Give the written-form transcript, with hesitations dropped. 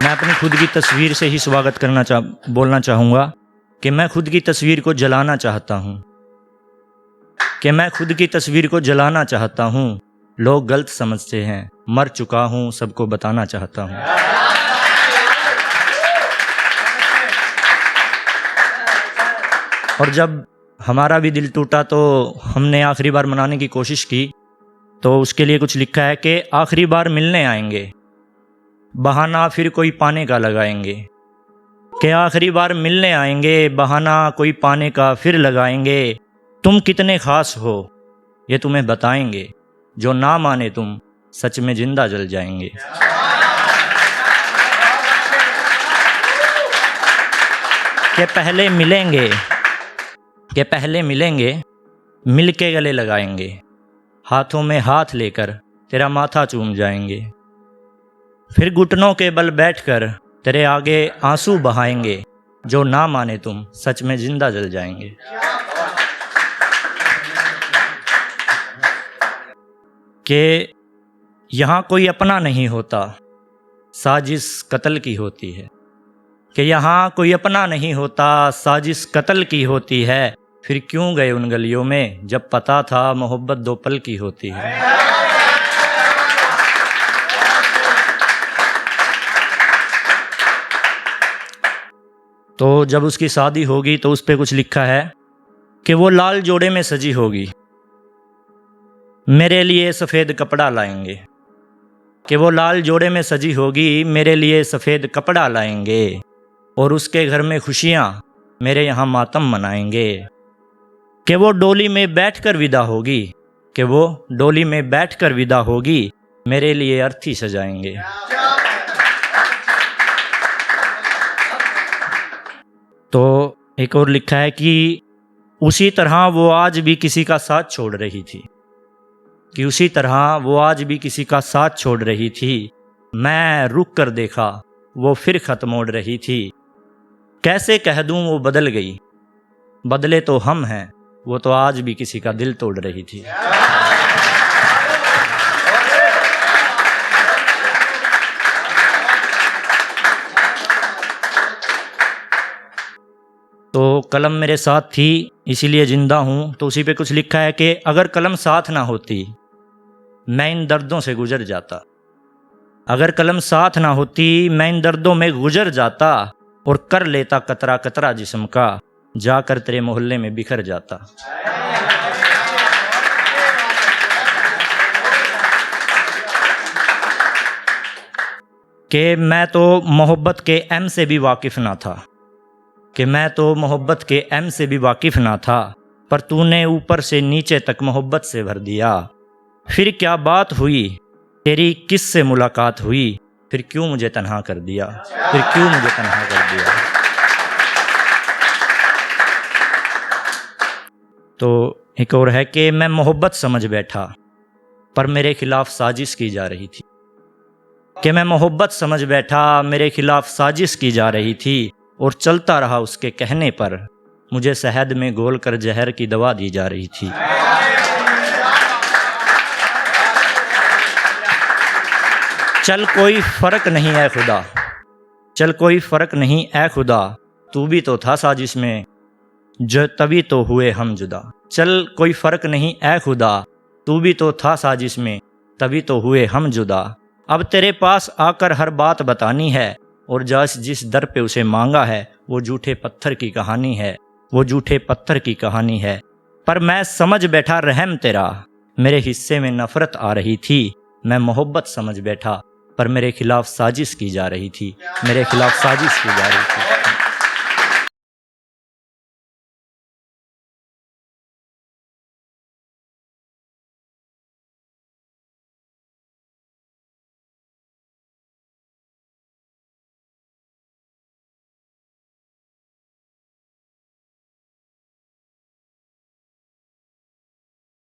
मैं अपनी खुद की तस्वीर से ही स्वागत बोलना चाहूँगा कि मैं खुद की तस्वीर को जलाना चाहता हूँ, कि मैं खुद की तस्वीर को जलाना चाहता हूँ। लोग गलत समझते हैं, मर चुका हूँ, सबको बताना चाहता हूँ। और जब हमारा भी दिल टूटा तो हमने आखिरी बार मनाने की कोशिश की, तो उसके लिए कुछ लिखा है कि आखिरी बार मिलने आएंगे, बहाना फिर कोई पाने का लगाएंगे। कि आखिरी बार मिलने आएंगे, बहाना कोई पाने का फिर लगाएंगे। तुम कितने खास हो ये तुम्हें बताएंगे, जो ना माने तुम सच में जिंदा जल जाएंगे। कि पहले मिलेंगे, मिल के गले लगाएंगे, हाथों में हाथ लेकर तेरा माथा चूम जाएंगे। फिर घुटनों के बल बैठकर तेरे आगे आंसू बहाएंगे, जो ना माने तुम सच में जिंदा जल जाएंगे। कि यहाँ कोई अपना नहीं होता, साजिश कत्ल की होती है। कि यहाँ कोई अपना नहीं होता, साजिश कत्ल की होती है। फिर क्यों गए उन गलियों में जब पता था मोहब्बत दो पल की होती है। तो जब उसकी शादी होगी तो उस पे कुछ लिखा है कि वो लाल जोड़े में सजी होगी, मेरे लिए सफ़ेद कपड़ा लाएंगे। कि वो लाल जोड़े में सजी होगी, मेरे लिए सफ़ेद कपड़ा लाएंगे। और उसके घर में खुशियाँ, मेरे यहाँ मातम मनाएंगे। कि वो डोली में बैठकर विदा होगी, कि वो डोली में बैठकर विदा होगी, मेरे लिए अर्थी सजाएंगे। तो एक और लिखा है कि उसी तरह वो आज भी किसी का साथ छोड़ रही थी, कि उसी तरह वो आज भी किसी का साथ छोड़ रही थी। मैं रुक कर देखा, वो फिर खत मोड़ रही थी। कैसे कह दूं वो बदल गई, बदले तो हम हैं, वो तो आज भी किसी का दिल तोड़ रही थी। तो कलम मेरे साथ थी इसीलिए जिंदा हूँ। तो उसी पे कुछ लिखा है कि अगर कलम साथ ना होती मैं इन दर्दों से गुजर जाता। अगर कलम साथ ना होती मैं इन दर्दों में गुजर जाता, और कर लेता कतरा कतरा जिस्म का, जाकर तेरे मोहल्ले में बिखर जाता। कि मैं तो मोहब्बत के एम से भी वाकिफ ना था, कि मैं तो मोहब्बत के एम से भी वाकिफ ना था, पर तूने ऊपर से नीचे तक मोहब्बत से भर दिया। फिर क्या बात हुई तेरी किस से मुलाकात हुई, फिर क्यों मुझे तन्हा कर दिया, फिर क्यों मुझे तन्हा कर दिया। तो एक और है कि मैं मोहब्बत समझ बैठा पर मेरे खिलाफ साजिश की जा रही थी। कि मैं मोहब्बत समझ बैठा, मेरे खिलाफ साजिश की जा रही थी, और चलता रहा उसके कहने पर, मुझे शहद में घोल कर जहर की दवा दी जा रही थी। चल कोई फर्क नहीं है खुदा, चल कोई फर्क नहीं है खुदा, तू भी तो था साजिश में, जो तभी तो हुए हम जुदा। चल कोई फर्क नहीं है खुदा, तू भी तो था साजिश में, तभी तो हुए हम जुदा। अब तेरे पास आकर हर बात बतानी है, और जिस दर पे उसे मांगा है वो झूठे पत्थर की कहानी है, वो झूठे पत्थर की कहानी है। पर मैं समझ बैठा रहम तेरा, मेरे हिस्से में नफरत आ रही थी। मैं मोहब्बत समझ बैठा पर मेरे खिलाफ साजिश की जा रही थी, मेरे खिलाफ साजिश की जा रही थी।